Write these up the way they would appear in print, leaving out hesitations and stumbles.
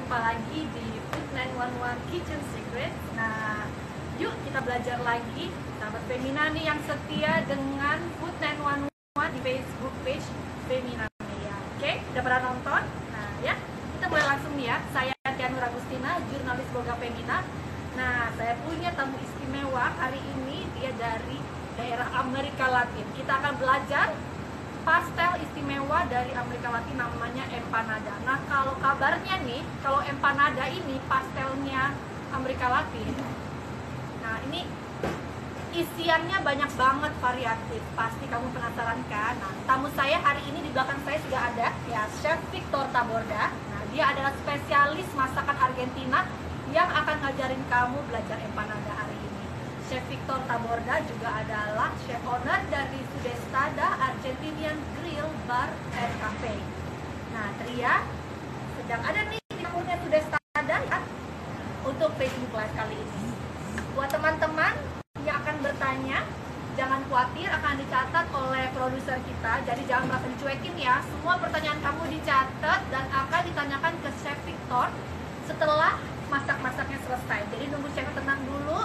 jumpa lagi di Food 911 Kitchen Secret. Nah, yuk kita belajar lagi. Sahabat Femina nih yang setia dengan Food 911 di Facebook page Femina Media. Oke, udah pernah nonton? Nah ya, kita mulai langsung nih ya. Saya Tianur Agustina, jurnalis Boga Femina. Nah, saya punya tamu istimewa hari ini. Dia dari daerah Amerika Latin. Kita akan belajar pastel istimewa dari Amerika Latin, namanya empanada. Nah, kalau kabarnya nih, kalau empanada ini pastelnya Amerika Latin, nah ini isiannya banyak banget, variatif. Pasti kamu penasaran kan? Nah, tamu saya hari ini di belakang saya sudah ada, ya, Chef Victor Taborda. Nah, dia adalah spesialis masakan Argentina yang akan ngajarin kamu belajar empanada hari ini. Chef Victor Taborda juga adalah chef owner dari Sudestada Argentinian Grill Bar and Cafe. Nah, Tria sedang ada nih di dapurnya Sudestada ya, untuk Facebook Live kali ini. Buat teman-teman yang akan bertanya, jangan khawatir, akan dicatat oleh produser kita. Jadi jangan merasa dicuekin ya. Semua pertanyaan kamu dicatat dan akan ditanyakan ke Chef Victor setelah masak-masaknya selesai. Jadi nunggu chef tenang dulu,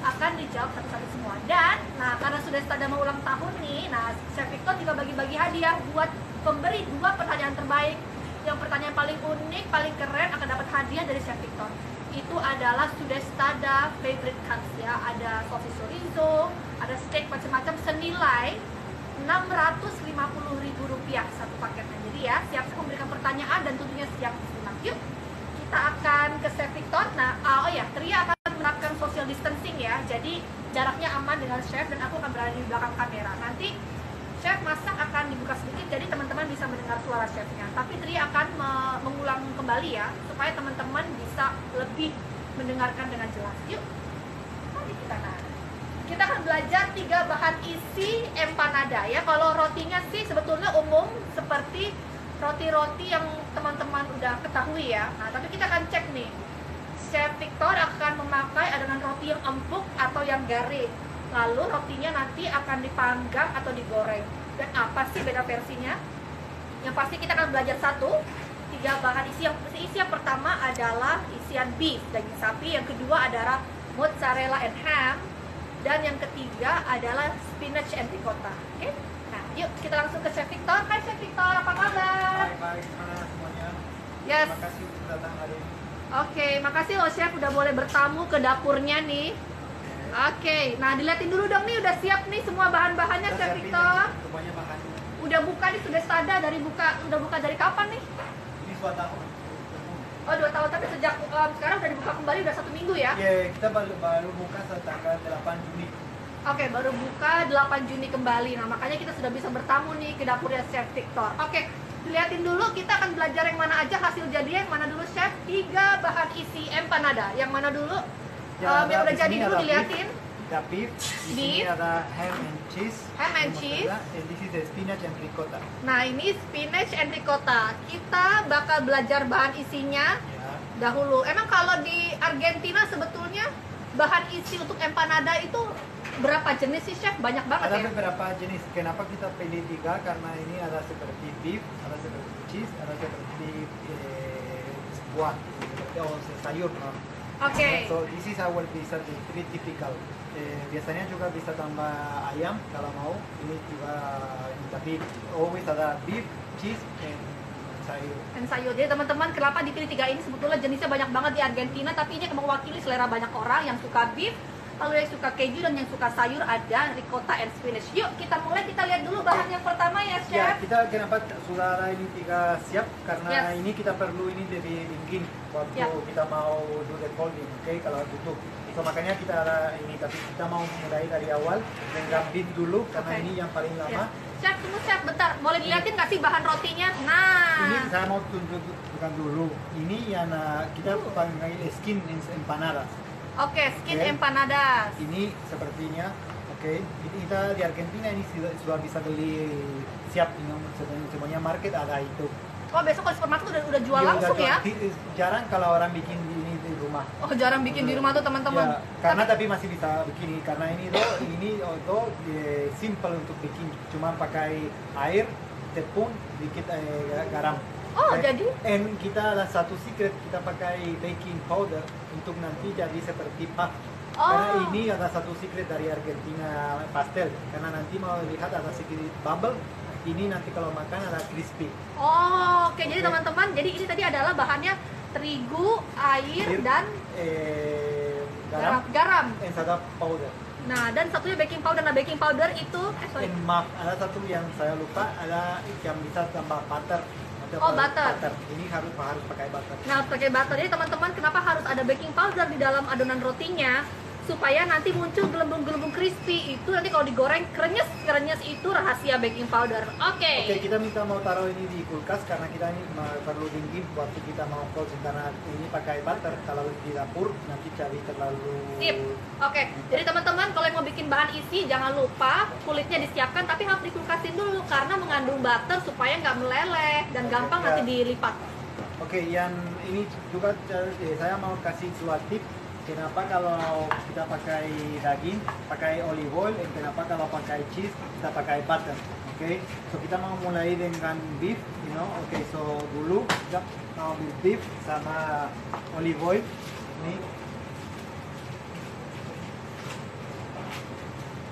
akan dijawab satu-satu semua. Dan nah, karena sudah pada mau ulang tahun nih, nah Chef Victor juga bagi-bagi hadiah buat pemberi 2 pertanyaan terbaik. Yang pertanyaan paling unik, paling keren akan dapat hadiah dari Chef Victor. Itu adalah Sudestada favorite cuts ya. Ada sosis chorizo, ada steak macam-macam senilai Rp650.000 satu paketnya. Jadi ya, siap-siap memberikan pertanyaan dan tentunya siap disimak. Yuk, kita akan ke Chef Victor. Nah, oh ya, Tria akan menerapkan social distancing ya, jadi jaraknya aman dengan chef dan aku akan berada di belakang kamera. Nanti chef masak akan dibuka sedikit, jadi teman-teman bisa mendengar suara chefnya. Tapi Tri akan mengulang kembali ya, supaya teman-teman bisa lebih mendengarkan dengan jelas. Yuk, mari kita akan belajar 3 bahan isi empanada ya. Kalau rotinya sih sebetulnya umum seperti roti-roti yang teman-teman udah ketahui ya. Nah, tapi kita akan cek nih, Chef Victor akan memakai adonan roti yang empuk atau yang garing. Lalu rotinya nanti akan dipanggang atau digoreng. Dan apa sih beda versinya? Yang pasti kita akan belajar 3 bahan isi. Yang pertama adalah isian beef, daging sapi. Yang kedua adalah mozzarella and ham. Dan yang ketiga adalah spinach and ricotta. Oke? Nah, yuk kita langsung ke Chef Victor. Hai Chef Victor, apa kabar? Baik, gimana semuanya? Yes. Terima kasih sudah datang hari ini. Oke, makasih loh Chef udah boleh bertamu ke dapurnya nih. Oke, nah dilihatin dulu dong nih, udah siap nih semua bahan-bahannya Chef Victor. Semuanya bahannya. Udah buka nih, sudah Sudestada udah buka dari kapan nih? Ini 2 tahun. Oh 2 tahun, tapi sejak sekarang udah dibuka kembali udah 1 minggu ya? Iya, kita baru buka tanggal 8 Juni. Oke, baru buka 8 Juni kembali. Nah makanya kita sudah bisa bertamu nih ke dapurnya Chef Victor. Oke, dilihatin dulu, kita akan belajar yang mana aja, hasil jadinya yang mana dulu Chef. 3 bahan isi empanada, yang mana dulu? Ya, yang udah jadi dulu dilihatin. Ada beef, di sini ada ham and cheese. Ham and cheese. And this is the spinach and ricotta. Nah ini spinach and ricotta. Kita bakal belajar bahan isinya Ya. dahulu. Emang kalau di Argentina sebetulnya bahan isi untuk empanada itu berapa jenis sih Chef? Banyak banget Ada ya? beberapa jenis. Kenapa kita pilih 3? Karena ini ada seperti beef, ada seperti cheese, ada seperti buah, seperti sayur. No? Oke. So this is our dessert, very typical. Biasanya juga bisa tambah ayam kalau mau. Ini juga tapi always ada beef, cheese, and sayur. Dan sayur. Jadi teman-teman, kenapa dipilih 3 ini? Sebetulnya jenisnya banyak banget di Argentina, tapi ini mewakili selera banyak orang yang suka beef, lalu yang suka keju dan yang suka sayur, ada ricotta and spinach. Yuk kita mulai, kita lihat dulu bahan yang pertama ya Chef. Ya, kita kenapa sudah ada ini 3 siap? Karena Yes. ini kita perlu ini dari dingin waktu Ya. kita mau do the folding, oke? Kalau tutup. So makanya kita ada ini, tapi kita mau mulai dari awal dengan beef dulu karena Oke. ini yang paling lama. Chef, tunggu Chef, bentar. Boleh dilihatin nggak sih bahan rotinya? Nah. Ini saya mau tunjukkan dulu. Ini yang kita panggil skin empanadas. Oke, skin Oke. empanadas. Ini sepertinya, oke. Ini kita di Argentina ini sudah bisa beli siap, semuanya market ada itu. Oh, besok kalau supermarket udah jual Iya, langsung ya? Jarang kalau orang bikin ini di rumah. Oh, jarang bikin di rumah tuh teman-teman. Ya, karena tapi masih bisa bikin karena ini simple untuk bikin, cuma pakai air, tepung, dikit garam. Oh, jadi? And kita ada satu secret, kita pakai baking powder untuk nanti jadi seperti puff. Karena Oh. ini ada satu secret dari Argentina pastel. Karena nanti mau lihat ada sedikit bubble. Ini nanti kalau makan ada crispy. Oh, oke. Jadi Oke. teman-teman, jadi ini tadi adalah bahannya terigu, air, dan Garam, garam. and soda powder. Nah, dan satunya baking powder. Nah, baking powder itu, sorry. And maaf, ada satu yang saya lupa, ada yang bisa tambah butter. Oh, butter. Ini harus pakai butter. Nah, harus pakai butter. Jadi teman-teman, kenapa harus ada baking powder di dalam adonan rotinya? Supaya nanti muncul gelembung-gelembung crispy. Itu nanti kalau digoreng krenyes itu rahasia baking powder. Oke. Oke, kita minta mau taruh ini di kulkas karena kita ini perlu dingin waktu kita mau frozen karena ini pakai butter. Kalau di dapur nanti cari terlalu. Sip. Oke. Jadi teman-teman, kalau yang mau bikin bahan isi jangan lupa kulitnya disiapkan tapi harus dikulkasin dulu karena mengandung butter supaya nggak meleleh dan Oke, gampang ya. nanti dilipat. Oke, yang ini juga saya mau kasih suatu tip. Kenapa kalau kita pakai daging, pakai olive oil, dan kenapa kalau pakai cheese, kita pakai butter. Oke, so kita mau mulai dengan beef, Oke, so dulu kita mau beef sama olive oil. Ini.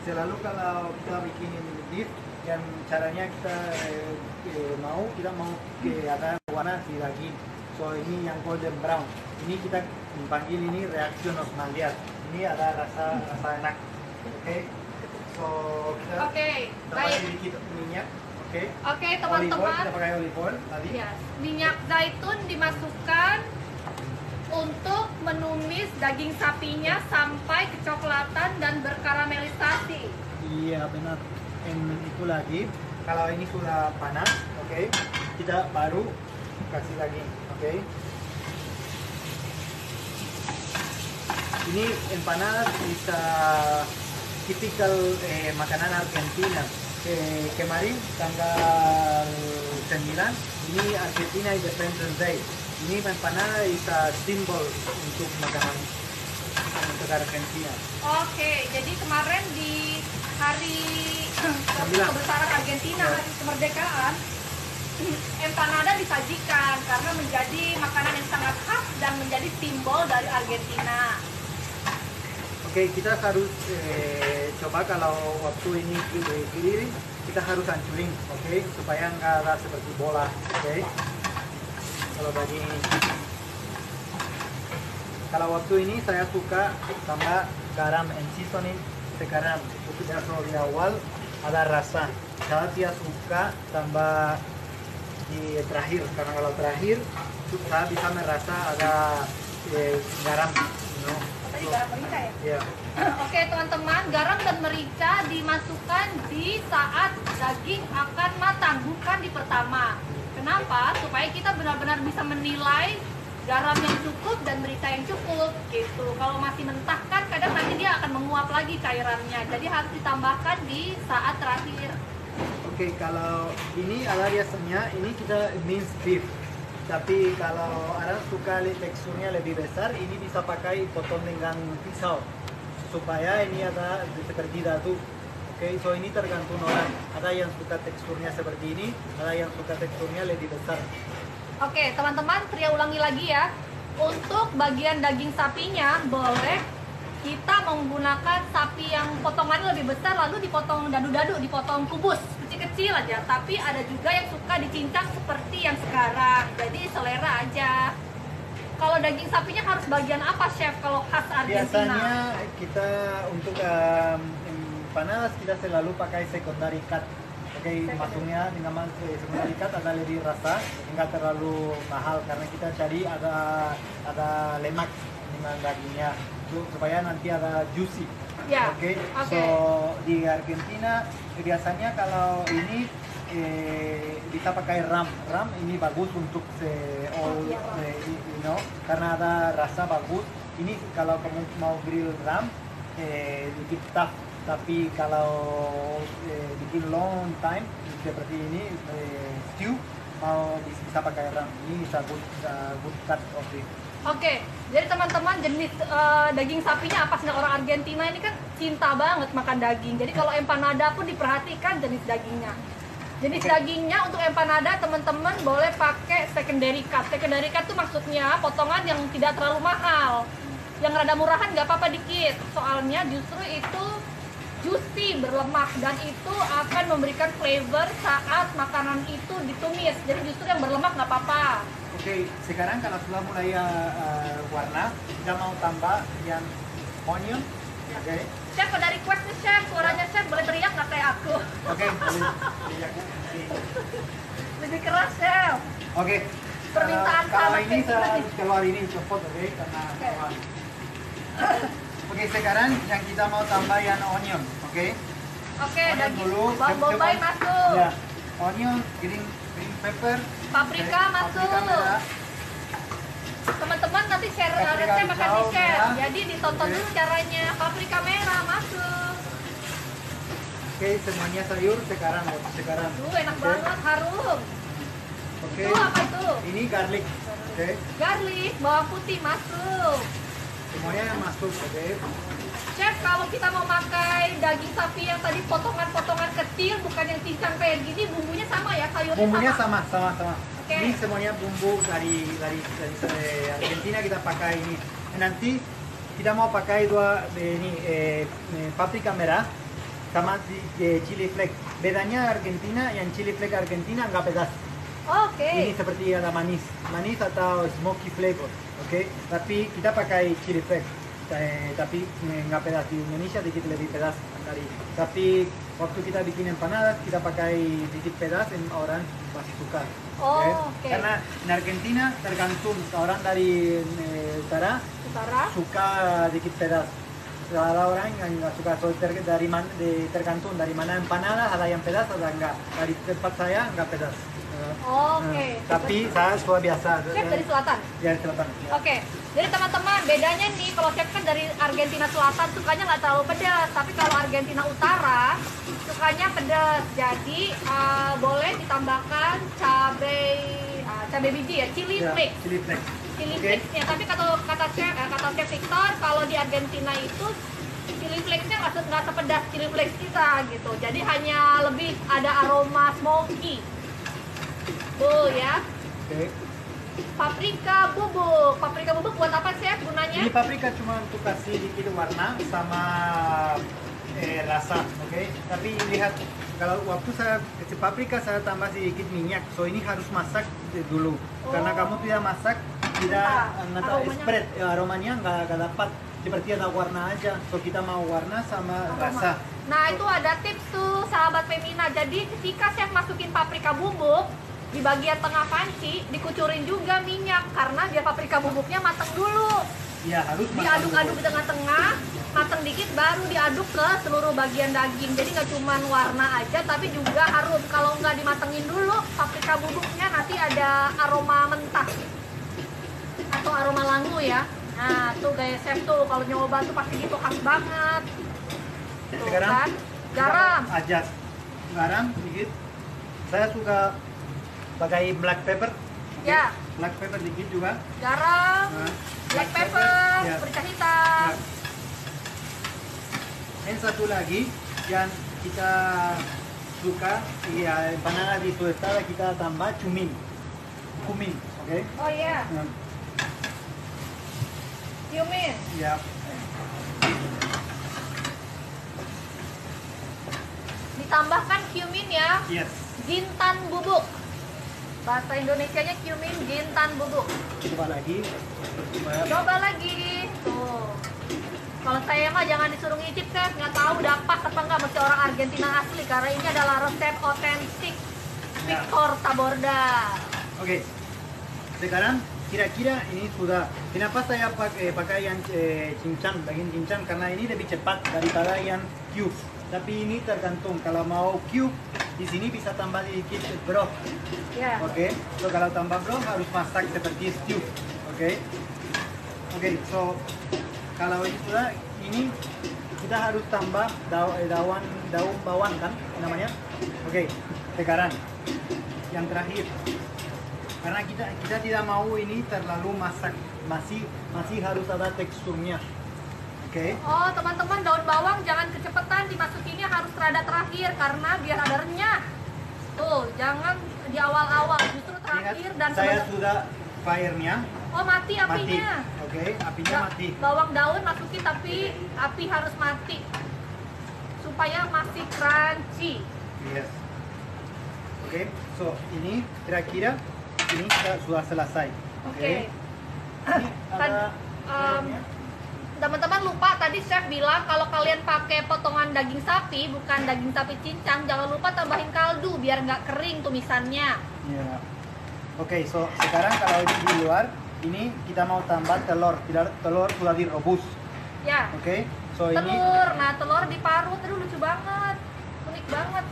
Selalu kalau kita bikin beef, yang caranya kita kita mau ada warna si daging. So ini yang golden brown. Ini kita panggil ini reaction osmandiat. Ini ada rasa enak. Oke. So kita Oke, tambah baik. sedikit minyak. Oke. Oke, Olive oil, teman-teman. kita pakai olive oil tadi. Yes. Minyak zaitun dimasukkan untuk menumis daging sapinya sampai kecoklatan dan berkaramelisasi. Iya benar. And itu lagi. Kalau ini sudah panas, oke, kita baru kasih lagi, oke. Ini empanadas bisa tipikal makanan Argentina. Kemarin tanggal 9 ini Argentina Independence Day. Ini empanada bisa simbol untuk makanan untuk Argentina. Oke, jadi kemarin di hari kebesaran Argentina, hari kemerdekaan, empanada disajikan karena menjadi makanan yang sangat khas dan menjadi simbol dari Argentina. Oke, kita harus coba kalau waktu ini kiri kita harus hancurin, oke, supaya nggak ada seperti bola, oke. Kalau waktu ini saya suka tambah garam and seasoning sekarang, sudah di awal ada rasa. Kalau tidak suka tambah di terakhir, karena kalau terakhir saya bisa merasa ada garam, Tadi garam merica ya? Ya. Oke teman-teman, garam dan merica dimasukkan di saat daging akan matang, bukan di pertama. Kenapa? Supaya kita benar-benar bisa menilai garam yang cukup dan merica yang cukup gitu. Kalau masih mentah kan kadang nanti dia akan menguap lagi cairannya. Jadi harus ditambahkan di saat terakhir. Oke, kalau ini ala biasanya ini kita minced beef. Tapi kalau orang suka teksturnya lebih besar, ini bisa pakai potong dengan pisau supaya ini ada seperti dadu. Oke, so ini tergantung orang. Ada yang suka teksturnya seperti ini, ada yang suka teksturnya lebih besar. Oke teman-teman, Tria ulangi lagi ya. Untuk bagian daging sapinya boleh kita menggunakan sapi yang potongannya lebih besar lalu dipotong dadu-dadu, dipotong kubus kecil-kecil aja. Tapi ada juga yang suka dicincang seperti yang sekarang, jadi selera aja. Kalau daging sapinya harus bagian apa chef kalau khas Argentina? Biasanya kita untuk empanadas kita selalu pakai secondary cut. Oke, masuknya dengan secondary cut agak lebih rasa, enggak terlalu mahal karena kita cari ada lemak dengan dagingnya supaya nanti ada juicy. Ya. Oke. Oke. So di Argentina biasanya kalau ini bisa pakai ram. Ram ini bagus untuk karena ada rasa bagus. Ini kalau kamu mau grill ram sedikit tough. Tapi kalau bikin long time seperti ini stew mau bisa pakai ram. Ini bisa good cut of it. Oke, jadi teman-teman jenis daging sapinya apa sih? Orang Argentina ini kan cinta banget makan daging. Jadi kalau empanada pun diperhatikan jenis dagingnya. Jenis dagingnya untuk empanada teman-teman boleh pakai secondary cut. Secondary cut tuh maksudnya potongan yang tidak terlalu mahal. Yang rada murahan nggak apa-apa dikit. Soalnya justru itu juicy, berlemak, dan itu akan memberikan flavor saat makanan itu ditumis. Jadi justru yang berlemak nggak apa-apa. Oke, sekarang kalau sudah mulai warna, kita mau tambah yang onion. Oke. Chef ada request nih chef, suaranya chef boleh teriak nggak kayak aku? Oke, boleh teriaknya. Lebih keras chef. Oke. Permintaan kalau sama ini chef saya tadi. harus keluar ini cepat, oke? Karena Oke, sekarang yang kita mau tambah yang onion, oke? Oke, Onion daging dulu, bawang bombay cepat. masuk. Ya, onion, green pepper, Paprika oke, masuk. paprika merah. Teman-teman nanti share Paprika resep akan di hijau, share. merah. Jadi ditonton Oke. dulu caranya. Paprika merah masuk. Oke, semuanya sayur sekarang. Enak Oke. banget, harum. Oke. Itu apa itu? Ini garlic, oke? Garlic, bawang putih masuk. Semuanya yang masuk, oke? Chef, kalau kita mau pakai daging sapi yang tadi potongan-potongan kecil, bukan yang cincang kayak gini, bumbunya sama ya, sayurnya Bumbunya sama. sama. Oke. Ini semuanya bumbu dari Argentina kita pakai ini. Nanti kita mau pakai paprika merah sama chili flake. Bedanya Argentina, yang chili flake Argentina nggak pedas. Oke. Ini seperti ada manis atau smoky flavor, oke? Tapi kita pakai chili flake. Tapi nggak pedas. Di Indonesia dikit lebih pedas dari. Tapi waktu kita bikin empanadas kita pakai dikit pedas, orang pasti suka. Oke. Karena di Argentina tergantung orang dari utara suka dikit pedas. Ada orang yang nggak suka, tergantung dari mana empanadas, ada yang pedas, ada enggak. Dari tempat saya nggak pedas. Oke. Tapi saya suka biasa. Chef dari selatan. Dari selatan. Ya. Oke, jadi teman-teman bedanya nih kalau chef kan dari Argentina Selatan sukanya nggak terlalu pedas, tapi kalau Argentina Utara sukanya pedas. Jadi boleh ditambahkan cabai biji ya, chili Ya, flakes. chili flake. Chili Oke. flakes-nya, tapi kata chef Victor kalau di Argentina itu chili flakes-nya nggak sepedas chili flakes kita gitu. Jadi hanya lebih ada aroma smoky. Tuh ya. Oke. Paprika bubuk buat apa chef gunanya? Ini paprika cuma untuk kasih dikit warna sama rasa, oke? Tapi lihat, kalau waktu saya kasih paprika saya tambah sedikit minyak, so ini harus masak dulu. Karena kamu tidak masak, tidak aromanya. spread, aromanya nggak dapat seperti ada warna aja. So kita mau warna sama rasa. Nah itu ada tips tuh sahabat Femina. Jadi ketika chef masukin paprika bubuk di bagian tengah panci dikucurin juga minyak karena biar paprika bubuknya matang dulu. Ya harus masak Diaduk-aduk dulu. di tengah-tengah, matang dikit baru diaduk ke seluruh bagian daging. Jadi nggak cuma warna aja tapi juga harum. Kalau nggak dimatengin dulu paprika bubuknya nanti ada aroma mentah atau aroma langu ya. Nah tuh gaya chef tuh kalau nyoba tuh pasti gitu khas banget. Tuh, Sekarang kan? Garam. Aja garam dikit. Saya suka pakai black pepper. Oke? Ya. Black pepper dikit juga. Garam, Nah, black pepper, ya. merica hitam. Ya. Dan satu lagi yang kita suka, ya empanada di tostada kita tambah cumin, oke? Oh iya, Nah, cumin. ya. Ditambahkan cumin ya, Yes. jintan bubuk. Bahasa Indonesianya cumin jintan bubuk. Coba lagi. Coba lagi. Tuh. Kalau saya mah jangan disuruh ngicip chef, nggak tahu dapat apa nggak, mesti orang Argentina asli karena ini adalah resep otentik Ya. Victor Taborda. Oke. Sekarang kira-kira ini sudah. Kenapa saya pakai yang cincang, daging cincang? Karena ini lebih cepat daripada yang cube. Tapi ini tergantung. Kalau mau cube, di sini bisa tambah sedikit broth. Ya. Oke. So kalau tambah broth harus masak seperti stew. Oke. Oke. So kalau ini sudah, ini kita harus tambah daun bawang kan namanya. Oke. Sekarang yang terakhir. Karena kita tidak mau ini terlalu masak, masih harus ada teksturnya. Oke. Oh teman-teman, daun bawang jangan kecepatan dimasukinnya, harus rada terakhir karena biar ada renyah. Tuh, jangan di awal-awal, justru terakhir dan saya sudah fire-nya oh mati mati. apinya. Oke, apinya mati. Bawang daun masukin tapi api harus mati supaya masih crunchy. Yes. Oke, so ini kira-kira ini sudah selesai. Oke. Ini ada Teman-teman lupa tadi chef bilang kalau kalian pakai potongan daging sapi bukan daging sapi cincang, jangan lupa tambahin kaldu biar nggak kering tumisannya. Ya. Oke, so sekarang kalau ini di luar, ini kita mau tambah telur. Telur sudah direbus. Ya. Oke, so ini Telur, nah telur diparut, aduh lucu banget, unik banget.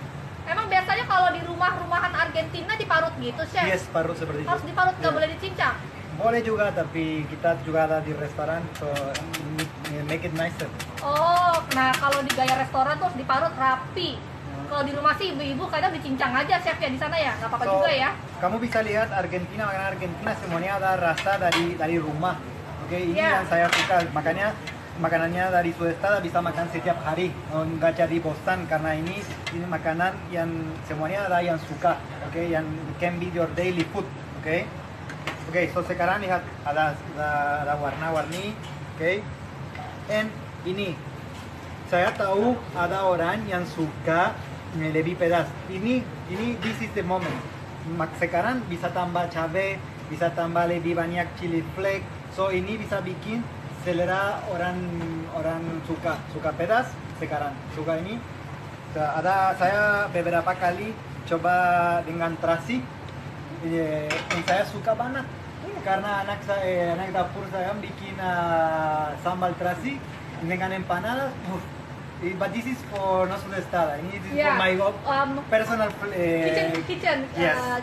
Emang biasanya kalau di rumah-rumahan Argentina diparut gitu chef? yes, parut seperti itu. Harus diparut, nggak Ya. boleh dicincang? Boleh juga, tapi kita juga ada di restoran, so make it nicer. Oh, nah kalau di gaya restoran tuh harus diparut rapi. Kalau di rumah sih ibu-ibu kadang dicincang aja chef ya di sana ya, nggak apa-apa So, juga ya. kamu bisa lihat Argentina, makanan Argentina semuanya ada rasa dari rumah. Oke, ini Ya. yang saya suka. Makanya makanannya dari Sudestada bisa makan setiap hari, nggak jadi bosan karena ini makanan yang semuanya ada yang suka. Oke, yang can be your daily food. Oke, so sekarang lihat ada warna-warni. Oke, and ini saya tahu ada orang yang suka lebih pedas. Ini this is the moment. Sekarang bisa tambah cabai, bisa tambah lebih banyak chili flake. So ini bisa bikin selera orang suka pedas. Sekarang suka ini. Saya beberapa kali coba dengan terasi. Saya suka banget karena anak dapur saya bikin sambal terasi dengan empanadas. But this is for not Sudestada. This is for my personal Kitchen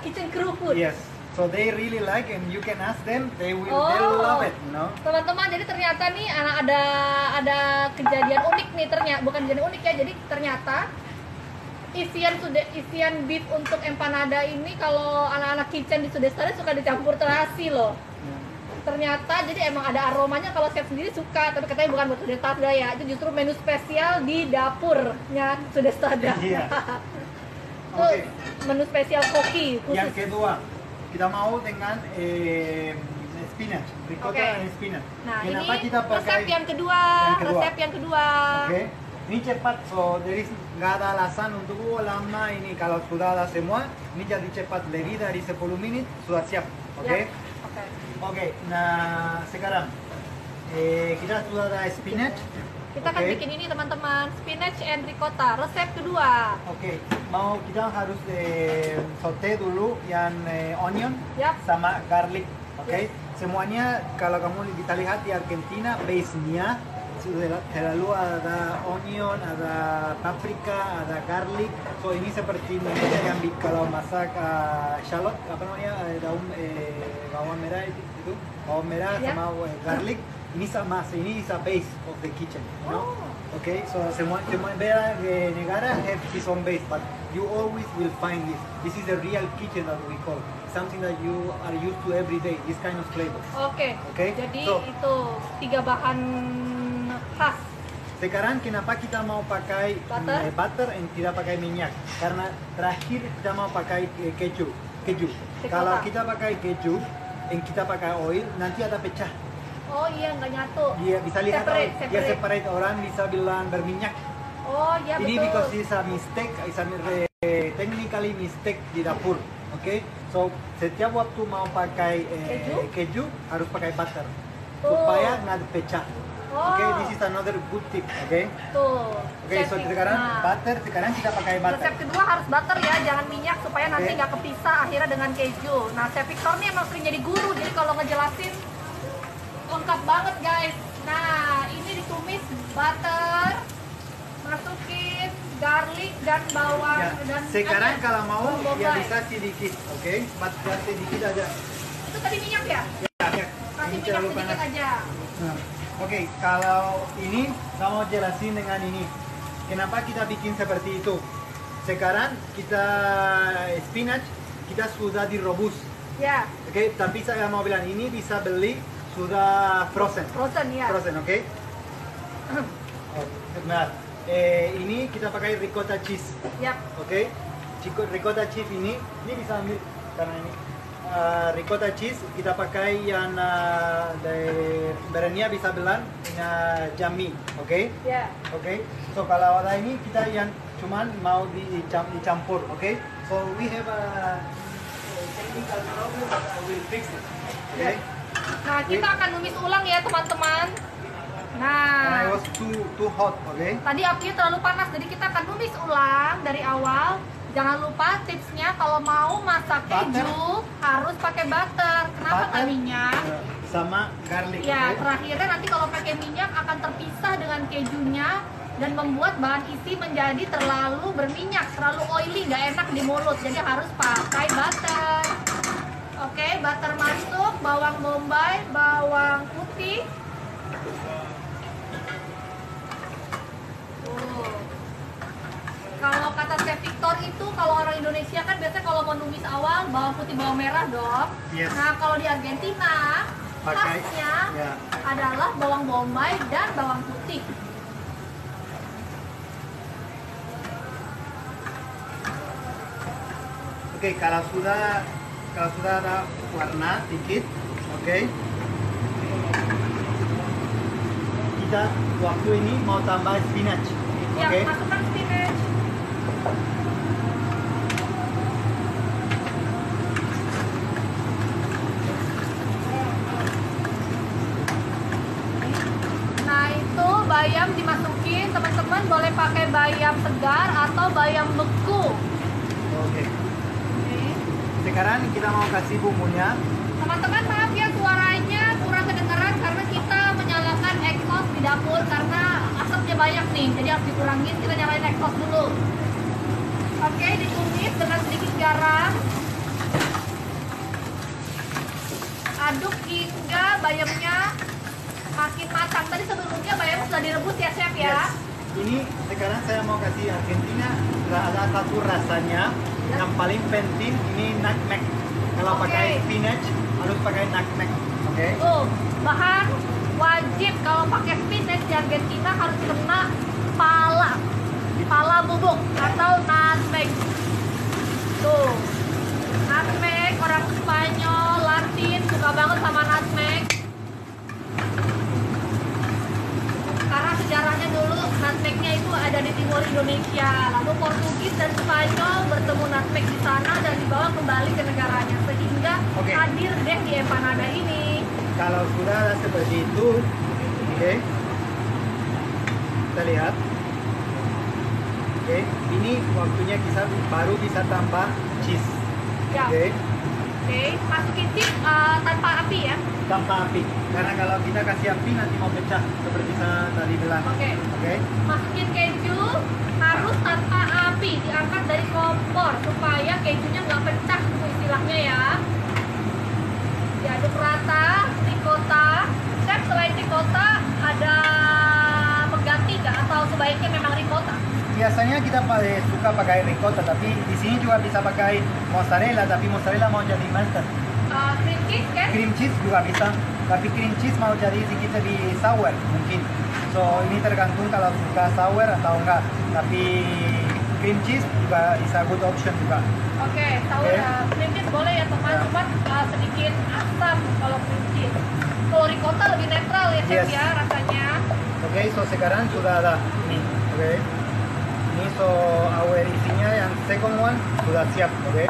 kitchen crew food. Yes. So they really like, and you can ask them. They will love it, you know. Teman-teman, jadi ternyata nih ada kejadian unik nih ternyata, bukan kejadian unik ya. Jadi ternyata isian beef untuk empanada ini kalau anak-anak kitchen di Sudestada suka dicampur terasi loh. Ternyata jadi emang ada aromanya, kalau chef sendiri suka, tapi katanya bukan buat Sudestada ya, itu justru menu spesial di dapurnya Sudestada. Iya. Itu menu spesial koki khusus. Yang kedua, kita mau dengan spinach, ricotta dan spinach. Nah, Kenapa ini kita pakai resep yang kedua. Oke. Ini cepat, so nggak ada alasan untuk lama ini. Kalau sudah ada semua, ini jadi cepat, lebih dari 10 menit sudah siap. Oke? Oke, nah sekarang kita sudah ada spinach. Kita akan bikin ini teman-teman, spinach and ricotta, resep kedua. Oke, kita harus saute dulu yang onion sama garlic. Oke, semuanya kalau kamu bisa lihat di Argentina base-nya selalu ada onion, ada paprika, ada garlic. So ini seperti yang kalau masak shallot, apa namanya, bawang merah itu, bawang merah sama garlic. Ini sama, ini is a base of the kitchen, you know? Okay, so semua negara have his own base, but you always will find this. This is the real kitchen that we call, something that you are used to every day. This kind of flavor. Oke. Jadi so, itu 3 bahan khas. Sekarang kenapa kita mau pakai butter and tidak pakai minyak? Karena terakhir kita mau pakai keju. Kalau kita pakai keju and kita pakai oil, nanti ada pecah. Oh iya, nggak nyatu. Dia bisa lihat, separate. Orang bisa bilang berminyak. Oh iya, ini betul. because it's a mistake, it's a technically mistake di dapur. Oke, so setiap waktu mau pakai keju harus pakai butter supaya nggak pecah. Oke, this is another good tip. Oke. Oke, so sekarang butter. Sekarang kita pakai butter. Resep kedua harus butter ya, jangan minyak supaya nanti nggak kepisah akhirnya dengan keju. Nah, Chef Victor nih emang sering jadi guru, jadi kalau ngejelasin lengkap banget guys. Nah, ini ditumis butter, masukin garlic dan bawang dan sekarang kalau mau ya bisa sedikit, oke? Butter sedikit aja. Itu tadi minyak ya? Ya. Kasih minyak sedikit aja. Nah, oke, kalau ini saya mau jelasin dengan ini. Kenapa kita bikin seperti itu? Sekarang kita spinach kita sudah direbus. Ya. Oke, tapi saya mau bilang ini bisa beli sudah frozen. Frozen ya. Frozen, oke? Nah, ini kita pakai ricotta cheese. Yap. Oke? ricotta cheese ini bisa ambil karena ini ricotta cheese kita pakai yang brandnya bisa bilang Jammy, oke? Ya. Oke. So kalau ada ini kita yang cuman mau dicampur, oke? So we have a technical problem but I will fix it, oke? Nah, kita akan numis ulang ya teman-teman. Karena it Nah, was too hot, oke? tadi apinya terlalu panas, jadi kita akan numis ulang dari awal. Jangan lupa tipsnya kalau mau masak keju harus pakai butter. Kenapa nggak minyak? Sama garlic, Ya, oke? terakhirnya nanti kalau pakai minyak akan terpisah dengan kejunya dan membuat bahan isi menjadi terlalu berminyak, terlalu oily, nggak enak di mulut. Jadi harus pakai butter. Oke, butter masuk, bawang bombay, bawang putih. Kalau kata Chef Victor itu, kalau orang Indonesia kan biasanya kalau mau numis awal bawang putih bawang merah dong. Yes. Nah kalau di Argentina Pakai, khasnya ya. adalah bawang bombay dan bawang putih. Oke, kalau sudah ada warna dikit, oke? Kita waktu ini mau tambah spinach, Ya, oke? masukkan spinach. Nah itu bayam dimasukin, teman-teman boleh pakai bayam segar atau bayam beku. Oke. Sekarang kita mau kasih bumbunya. Teman-teman maaf ya suaranya kurang kedengaran karena kita menyalakan exhaust di dapur karena asapnya banyak nih, jadi harus dikurangin. Kita nyalain exhaust dulu. Oke, ditumis dengan sedikit garam. Aduk hingga bayamnya makin matang. Tadi sebelumnya bayam sudah direbus ya chef ya. Yes. Ini sekarang saya mau kasih Argentina. Sudah ada satu rasanya yang paling penting ini nutmeg. Kalau Oke. pakai spinach harus pakai nutmeg, oke? Tuh, bahan wajib kalau pakai spinach di Argentina harus kena pala bubuk atau nutmeg. Tuh, nutmeg orang Spanyol, Latin suka banget sama nutmeg. Karena sejarahnya dulu nutmegnya itu ada di timur Indonesia, lalu Portugis dan Spanyol bertemu nutmeg di sana dan dibawa kembali ke negaranya sehingga Oke. hadir deh di empanada ini. Kalau sudah ada seperti itu, oke? Kita lihat. Oke, ini waktunya kita baru bisa tambah cheese. Ya. Oke, Oke, masukin chip tanpa api ya. tanpa api. Karena kalau kita kasih api nanti mau pecah seperti saya tadi bilang. Oke. Oke. Masukin keju harus tanpa api, diangkat dari kompor supaya kejunya nggak pecah itu istilahnya ya. Diaduk rata, ricotta. Chef, selain ricotta ada pengganti nggak atau sebaiknya memang ricotta? Biasanya kita suka pakai ricotta, tapi di sini juga bisa pakai mozzarella, tapi mozzarella mau jadi melted. Cream cheese kan? Cream cheese juga bisa, tapi cream cheese mau jadi sedikit lebih sour mungkin. So ini tergantung kalau suka sour atau enggak. Tapi cream cheese juga is a good option juga. Oke, tahu Oke. ya. Cream cheese boleh ya teman, Ya. cuman sedikit asam kalau cream cheese. Kalau ricotta lebih netral ya chef Yes. ya rasanya. Oke, so sekarang sudah ada ini. Oke. Ini so our isinya yang second one sudah siap, oke?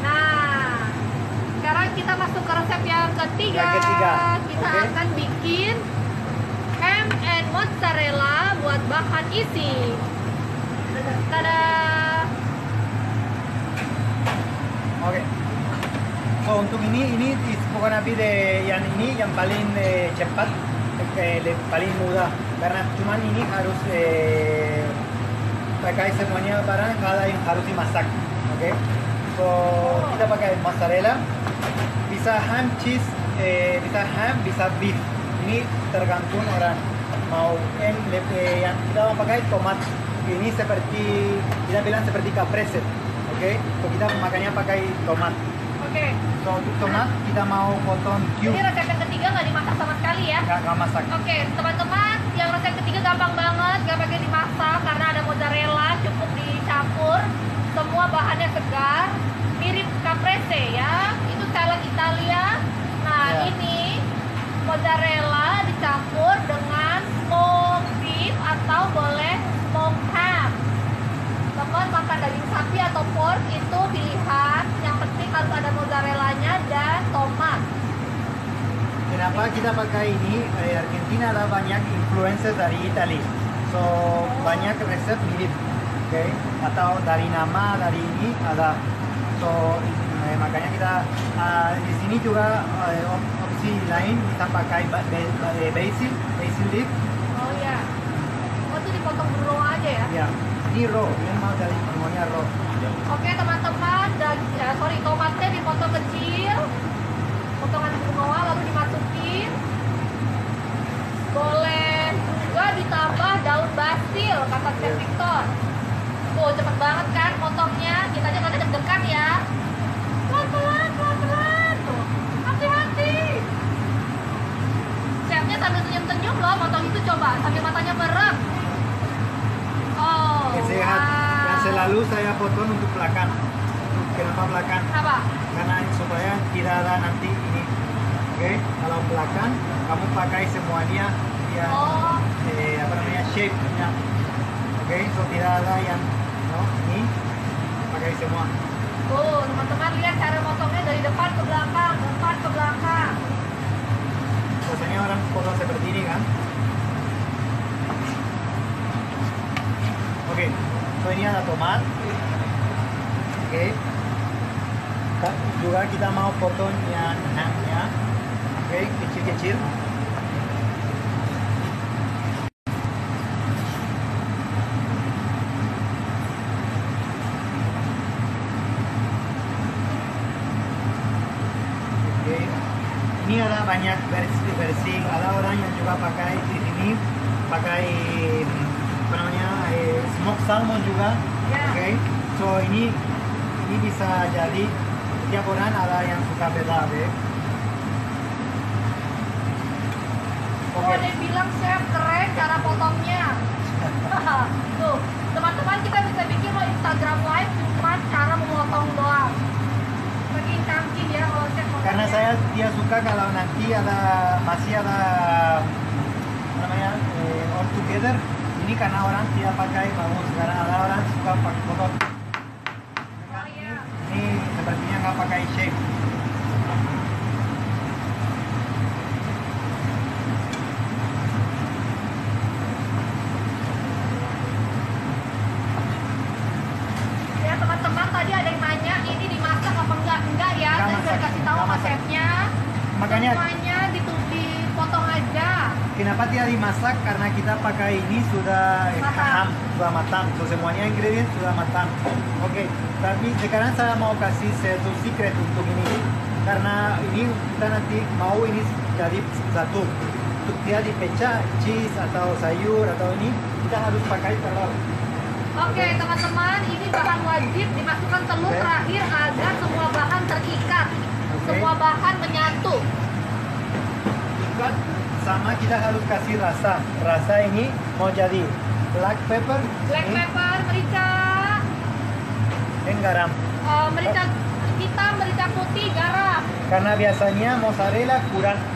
Nah, sekarang kita masuk ke resep yang ketiga. Yang ketiga, Kita oke. akan bikin ham and mozzarella buat bahan isi. Tada! Oke. So untuk ini is bukan api yang ini yang paling cepat, paling mudah karena cuman ini harus pakai semuanya barang kalau yang harus dimasak, oke? So kita pakai mozzarella, bisa ham cheese, bisa ham, bisa beef. Ini tergantung orang mau yang kita mau pakai tomat. Ini seperti kita bilang seperti caprese, oke? So kita makanya pakai tomat. Oke. So untuk tomat kita mau potong cube, Ini resep yang ketiga nggak dimasak sama sekali ya. nggak masak. Oke, teman-teman, yang resep ketiga juga gampang banget, gak pakai dimasak karena ada mozzarella, cukup dicampur. Semua bahannya segar, mirip caprese ya. Itu salad Italia. Nah, ini mozzarella dicampur dengan smoked beef atau boleh smoked ham. Teman makan daging sapi atau pork itu pilihan. Yang penting harus ada mozzarellanya dan tomat. Kenapa kita pakai ini? Argentina ada banyak influencer dari Italia, so banyak resep mirip, oke? Atau dari nama dari ini ada, so makanya kita di sini juga opsi lain kita pakai basil leaf. Oh ya, oh itu dipotong dulu aja ya? Ya, ini raw, yang mau dari semuanya raw. Oke teman-teman, tomatnya dipotong kecil, potongan bernoa lalu dimasukin. Boleh juga ditambah daun basil, kata Chef Victor. Tuh cepet banget kan potongnya, kita aja nggak deg-degan ya. Pelan-pelan, pelan-pelan, tuh hati-hati. Chefnya sambil senyum-senyum loh, potong itu coba sambil matanya merem. Oh, Sehat. wow. Yang selalu saya potong untuk belakang. Kenapa belakang? Apa? Karena supaya tidak ada nanti ini. Oke, kalau belakang kamu pakai semuanya yang apa namanya shape-nya. Oke, so tidak ada yang ini pakai semua. Tuh teman-teman lihat cara potongnya dari depan ke belakang, depan ke belakang. Biasanya orang potong seperti ini kan. Oke, so ini ada tomat. Oke. Juga kita mau potong yang ham-nya. Oke, kecil-kecil. Oke. Ini ada banyak versi. Ada orang yang juga pakai di sini pakai apa namanya smoked salmon juga. Oke. So ini bisa jadi tiap orang ada yang suka beda, oke? Oh, ada yang bilang chef keren cara potongnya. Tuh, teman-teman kita bisa bikin lo Instagram live cuma cara memotong doang. Makin canggih ya kalau chef potongnya. Karena dia suka kalau nanti masih ada apa namanya all together. Ini karena orang tidak pakai bagus, karena ada orang suka pakai potong. Oh iya. Ini sepertinya nggak pakai shape. Ya teman-teman tadi ada yang nanya ini dimasak apa enggak ya? Tadi sudah kasih tahu sama chefnya. Makanya semuanya dipotong aja. kenapa tidak dimasak? Karena kita pakai ini sudah Matang. sudah matang. So, semuanya ingredient sudah matang. Oke, tapi sekarang saya mau kasih satu secret untuk ini. Karena ini kita nanti mau ini jadi satu. Untuk dia dipecah cheese atau sayur atau ini kita harus pakai telur. Oke teman-teman, ini bahan wajib dimasukkan telur terakhir agar semua bahan terikat, semua bahan menyatu. Ikat sama kita harus kasih rasa. Rasa ini mau jadi black pepper, Merica, dan garam. merica hitam, merica putih, garam. Karena biasanya mozzarella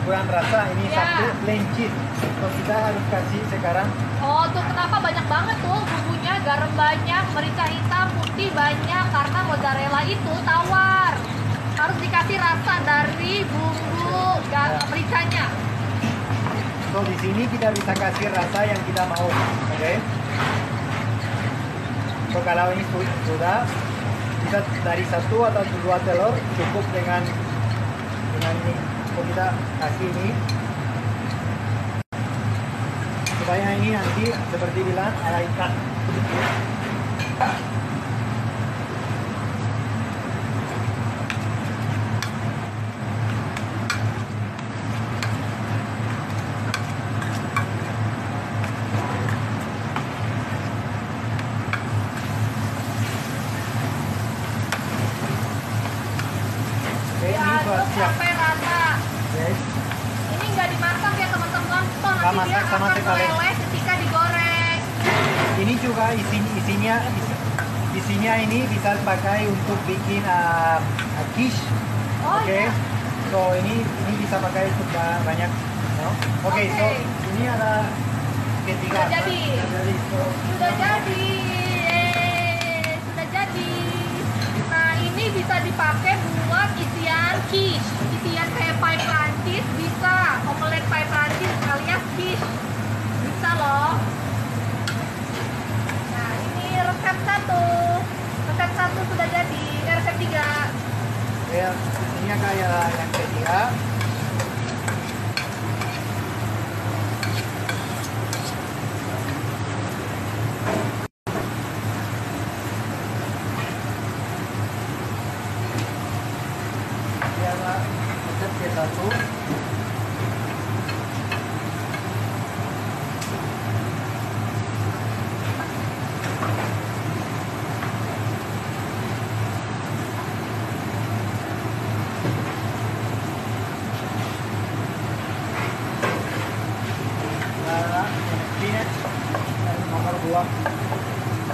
kurang rasa, ini satu plain cheese. So kita harus kasih sekarang. Oh tuh kenapa banyak banget tuh bumbunya, garam banyak, merica hitam, putih banyak karena mozzarella itu tawar. Harus dikasih rasa dari bumbu mericanya. So di sini kita bisa kasih rasa yang kita mau, oke? So kalau ini sudah kita dari satu atau dua telur cukup dengan ini. So kita kasih ini supaya ini nanti seperti bilang ala ikan. Diaduk siap. sampai rata. Yes. Ini nggak dimasak ya teman-teman. Toh Nggak nanti dia masak sama akan sekali. meleleh ketika digoreng. Ini juga isinya ini bisa pakai untuk bikin quiche. Oh, Oke. iya. So ini bisa pakai untuk banyak. No? Oke, so Oke. ini ada ketiga. Sudah jadi. So, Sudah jadi. Sudah jadi. Nah, ini bisa dipakai buat isian quiche. Isian kayak pie Prancis bisa. Omelet pie Prancis alias quiche. Bisa loh. Nah, ini resep 1. Resep 1 sudah jadi. Resep 3. ya, ini kayak yang ketiga. Ini ada resep ke-1. Spinach dan nomor 2.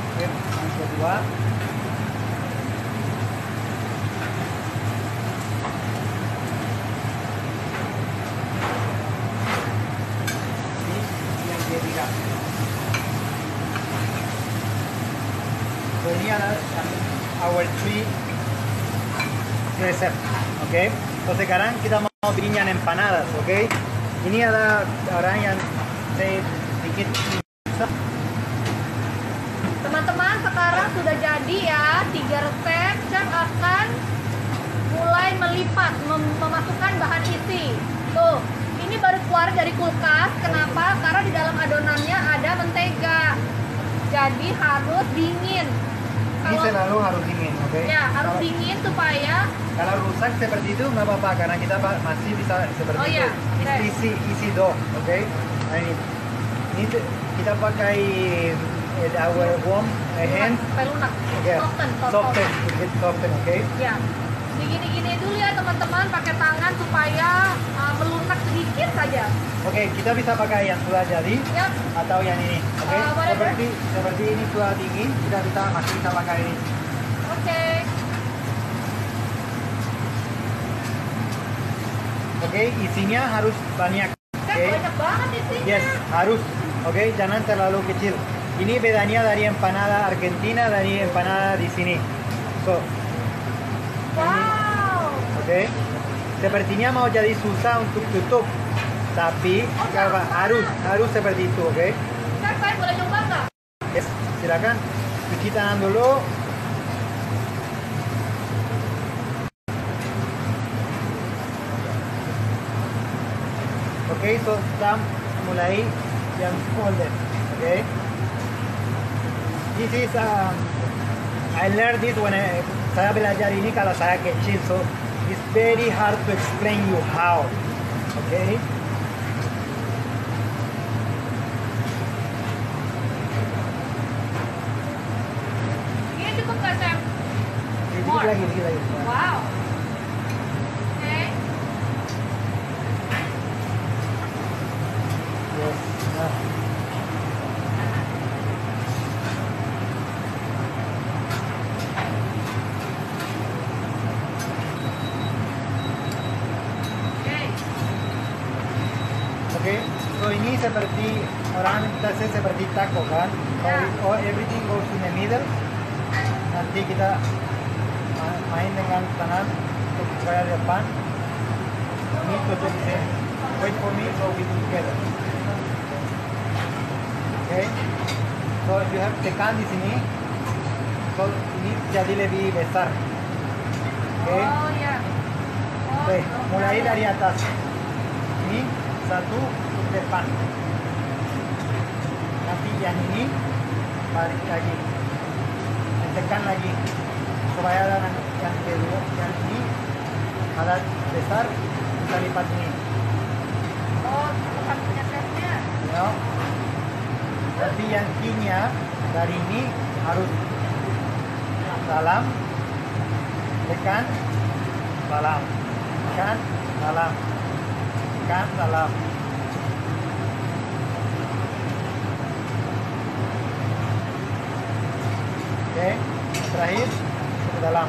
Oke, yang kedua. Yang ketiga. So ini adalah our 3 resep, oke? So sekarang kita mau bikin yang empanadas, oke? Ini ada orang yang saya sedikit Teman-teman, sekarang sudah jadi ya 3 resep. Chef akan mulai melipat, memasukkan bahan isi. Tuh, ini baru keluar dari kulkas. Kenapa? Karena di dalam adonannya ada mentega. Jadi harus dingin. ini selalu harus dingin, oke? Ya, harus Kalau- dingin supaya Kalau rusak seperti itu nggak apa-apa karena kita masih bisa seperti Oh, itu. iya. Oke. Isi dough, oke? Nah, ini kita pakai our warm hand, supaya lunak. oke? Soften, Soften, to get soften, oke? Ya, digini-gini dulu ya teman-teman, pakai tangan supaya melunak sedikit saja. Oke, kita bisa pakai yang sudah jadi Ya, atau yang ini, oke? whatever. Seperti ini sudah dingin, kita masih bisa pakai ini. oke. Oke, isinya harus banyak, Kan oke? banyak banget isinya. Yes, harus. Oke, jangan terlalu kecil. Ini bedanya dari empanada Argentina dari empanada di sini. So, Wow. oke. Sepertinya mau jadi susah untuk tutup, tapi harus seperti itu, oke? Chef, saya boleh coba nggak? Yes, silakan cuci tangan dulu. Oke, so kita mulai yang golden, oke? This is I learned this when saya belajar ini kalau saya kecil, so it's very hard to explain you how, okay? Ini cukup nggak, Chef? Dikit lagi, dikit lagi. Wow. Oke. Yes. Nah. Oke. Oke, so ini seperti orang kita seperti taco kan? Ya. Everything goes in the middle. Nanti kita main dengan tangan untuk supaya depan. Ini tutup sini. Wait for me, so we do together. Okay, so you have tekan di sini. So ini jadi lebih besar. Oke, Oh ya. Oh, Oke, mulai dari atas. Ini satu untuk depan. Nanti yang ini balik lagi. Tekan lagi supaya yang kedua yang ini ada besar bisa lipat ini. Oh, bukan punya chefnya. You know? Tapi yang key-nya dari ini harus dalam, tekan, dalam, tekan, dalam, tekan, dalam. Oke, terakhir ke dalam.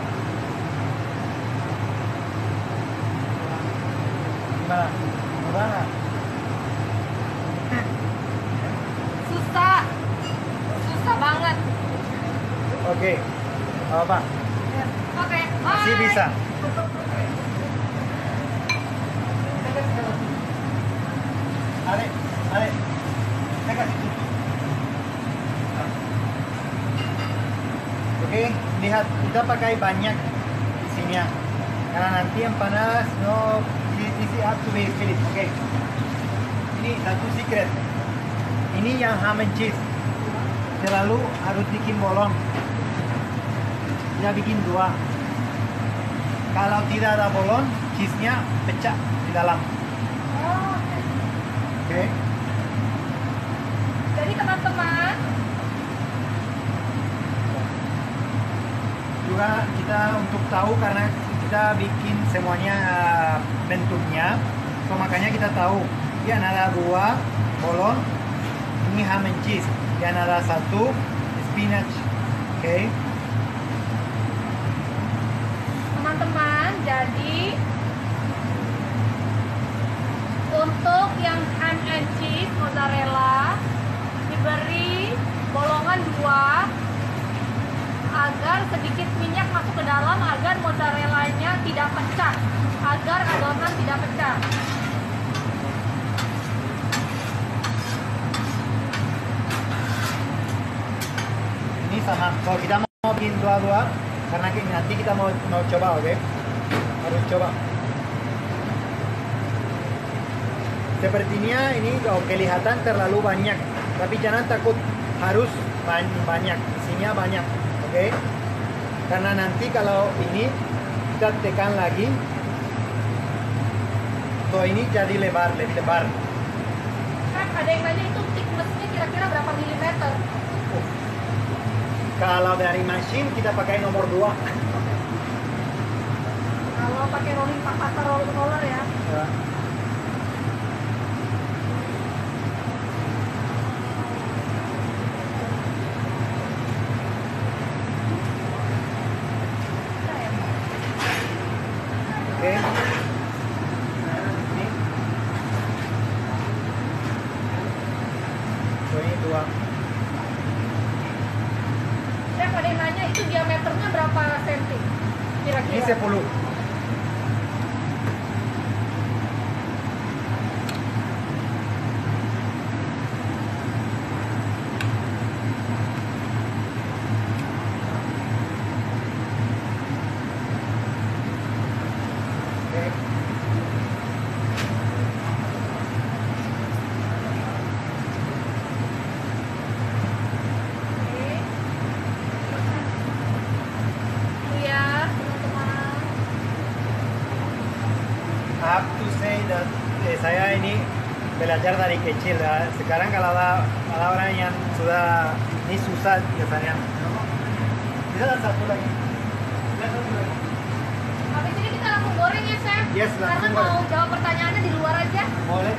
Gimana? Mudah nggak? Susah. Susah banget. Oke, apa? Oke, Masih bye. bisa. Ale, Ale, saya kasih tutup. Oke, lihat kita pakai banyak isinya. Karena nanti yang panas, no, this have to be finished. Oke. Ini satu secret. Ini yang ham and cheese. Selalu harus bikin bolong. Dia bikin dua. Kalau tidak ada bolong, cheese-nya pecah di dalam. Oh, Oke. jadi teman-teman, Juga kita untuk tahu karena kita bikin semuanya bentuknya, so makanya kita tahu. Dia ada dua bolong, ini ham and cheese. Dan ada satu spinach. Oke. teman-teman, jadi untuk yang ham and cheese mozzarella diberi bolongan 2 agar sedikit minyak masuk ke dalam agar mozzarellanya tidak pecah, agar adonan tidak pecah. Ini sama. Kalau kita mau bikin dua-dua, karena nanti kita mau coba, oke? Harus coba. Sepertinya ini kalau kelihatan terlalu banyak, tapi jangan takut, harus banyak, isinya banyak, oke? Karena nanti kalau ini kita tekan lagi, so ini jadi lebar. Kan ada yang nanya itu thickness-nya kira-kira berapa milimeter? Kalau dari mesin kita pakai nomor 2. Kalau pakai rolling pasar roller ya. Ya. Oke. Ini. So ini 2. Chef, ada yang nanya itu diameternya berapa senti? Kira-kira. Ini 10. Oke. Oke. Iya, teman-teman. I have to say that saya ini belajar dari kecil ya. Sekarang kalau ada orang yang sudah ini susah biasanya. Bisa ada satu lagi. Bisa satu lagi. Habis ini kita langsung goreng ya, Chef? Yes, Karena langsung mau goreng. jawab pertanyaannya di luar aja. Boleh.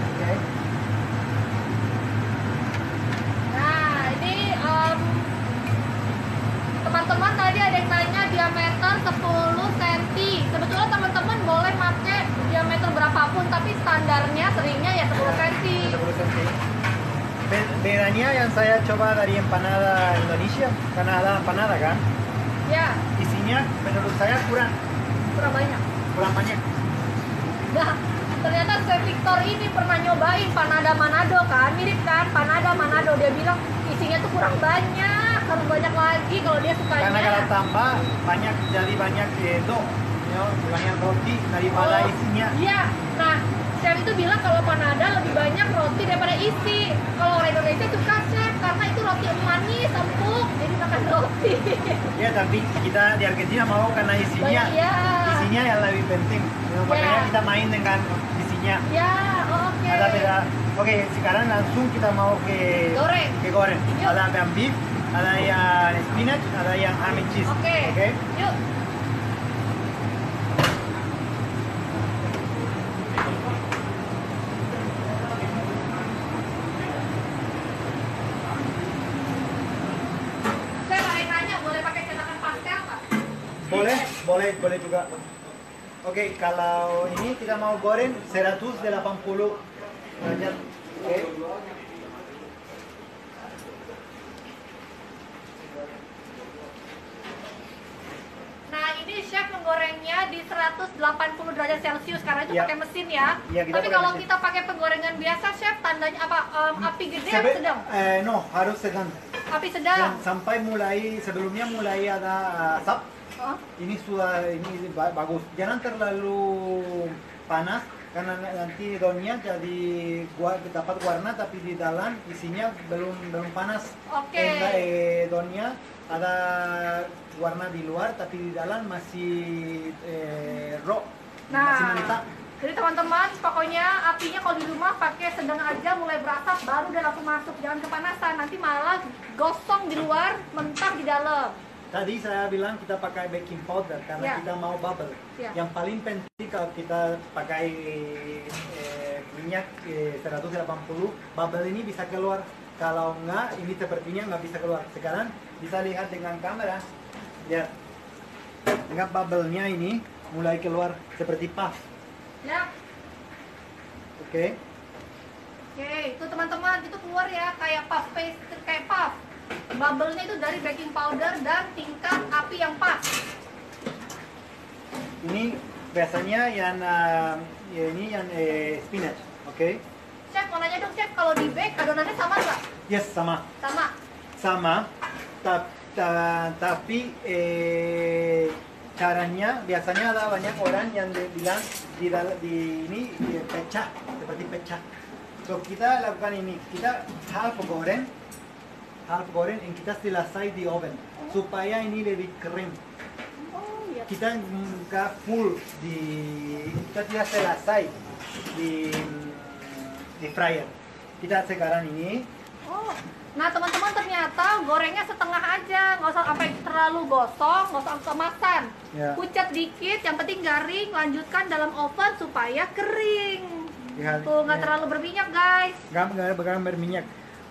Oke. Nah, ini teman-teman tadi ada yang nanya diameter 10 cm. Sebetulnya teman-teman boleh pakai diameter berapapun, tapi standarnya seringnya ya 10 cm. 10 cm. Bedanya yang saya coba dari empanada Indonesia, karena ada empanada kan, Ya, isinya menurut saya kurang banyak. banyak. Nah, ternyata Chef Victor ini pernah nyobain panada Manado kan, mirip kan panada Manado. Dia bilang isinya tuh kurang banyak, harus banyak lagi kalau dia sukanya. Karena kalau tambah banyak, jadi banyak itu, banyak roti daripada Oh, isinya. Iya, nah Chef itu bilang kalau panada lebih banyak roti daripada isi. Kalau orang Indonesia suka Chef karena itu roti manis, empuk, jadi makan roti. Ya, tapi kita di Argentina mau karena isinya, Banyak, ya. isinya yang lebih penting. Makanya kita main dengan isinya. Ya, oke. Ada beda Oke, sekarang langsung kita mau ke Goreng. goreng. Yuk. Ada yang beef, ada yang spinach, ada yang ham and cheese. Oke. Oke. Yuk. Saya mau nanya, boleh pakai cetakan pastel nggak? Boleh, boleh juga. Oke, kalau ini kita mau goreng 180 derajat. Oke. Nah, ini chef menggorengnya di 180 derajat Celcius karena itu Ya. pakai mesin ya. Ya, kita Tapi pakai kalau mesin. kita pakai penggorengan biasa, chef, tandanya apa? Api gede atau sedang? No, harus sedang. Api sedang. Sampai sebelumnya mulai ada asap. Oh. Ini sudah bagus. Jangan terlalu panas karena nanti daunnya jadi dapat warna tapi di dalam isinya belum panas. Oke. Daunnya ada warna di luar tapi di dalam masih raw. Masih Nah, mentah. jadi teman-teman, pokoknya apinya kalau di rumah pakai sedang aja, mulai berasap baru dia langsung masuk, jangan kepanasan, nanti malah gosong di luar, mentah di dalam. Tadi saya bilang kita pakai baking powder karena Ya. kita mau bubble. Ya. Yang paling penting kalau kita pakai minyak 180, bubble ini bisa keluar. Kalau enggak, ini sepertinya nggak bisa keluar. Sekarang bisa lihat dengan kamera. Lihat, dengan bubble-nya ini mulai keluar seperti puff. Ya, Oke. oke, itu teman-teman, itu keluar ya, kayak puff paste, kayak puff. Bubble-nya itu dari baking powder dan tingkat api yang pas. Ini biasanya yang ya ini yang spinach. Oke. Chef, mau nanya dong, chef, kalau di bake adonannya sama nggak? Yes, sama. Sama. Sama, tapi caranya biasanya ada banyak orang yang bilang di ini pecah, seperti pecah. So kita lakukan ini, kita half goreng dan kita selesai di oven supaya ini lebih kering. Oh, iya. Kita nggak full kita tidak selesai di fryer. Kita sekarang ini. Oh, nah teman-teman, ternyata gorengnya setengah aja, nggak usah sampai terlalu gosong, nggak usah kemasan. Ya. Pucat dikit, yang penting garing, lanjutkan dalam oven supaya kering. Lihat, Tuh, nggak ya. terlalu berminyak guys. Nggak berminyak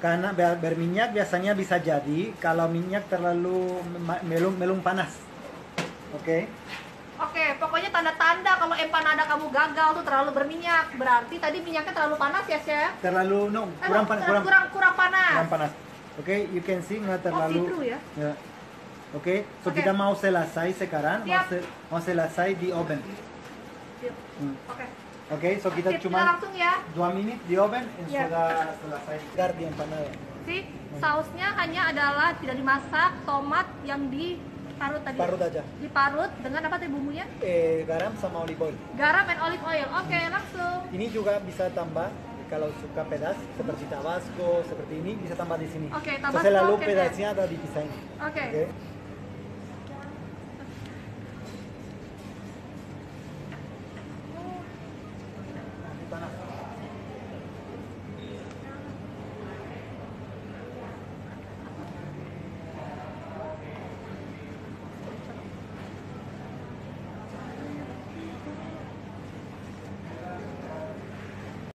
karena berminyak biasanya bisa jadi kalau minyak terlalu melung panas. Oke. Oke, pokoknya tanda-tanda kalau empanada kamu gagal tuh terlalu berminyak, berarti tadi minyaknya terlalu panas ya chef? Terlalu kurang panas. Kurang panas. Kurang panas. Oke, you can see nggak terlalu. see-through ya? Ya. Oke, so Oke. kita mau selesai sekarang, Siap. mau selesai di oven. Sip. Hmm. Oke. Oke, so kita Sip, kita cuma langsung ya. 2 menit di oven dan Ya. sudah selesai. Gar di empanada. Si sausnya hanya adalah tidak dimasak, tomat yang diparut tadi. Parut aja. Diparut dengan apa tadi bumbunya? Garam sama olive oil. Garam and olive oil. Oke, langsung. Ini juga bisa tambah kalau suka pedas seperti tabasco seperti ini bisa tambah di sini. Oke, So, tabasco, selalu oke, pedasnya ada di pisah ini. Oke. Oke.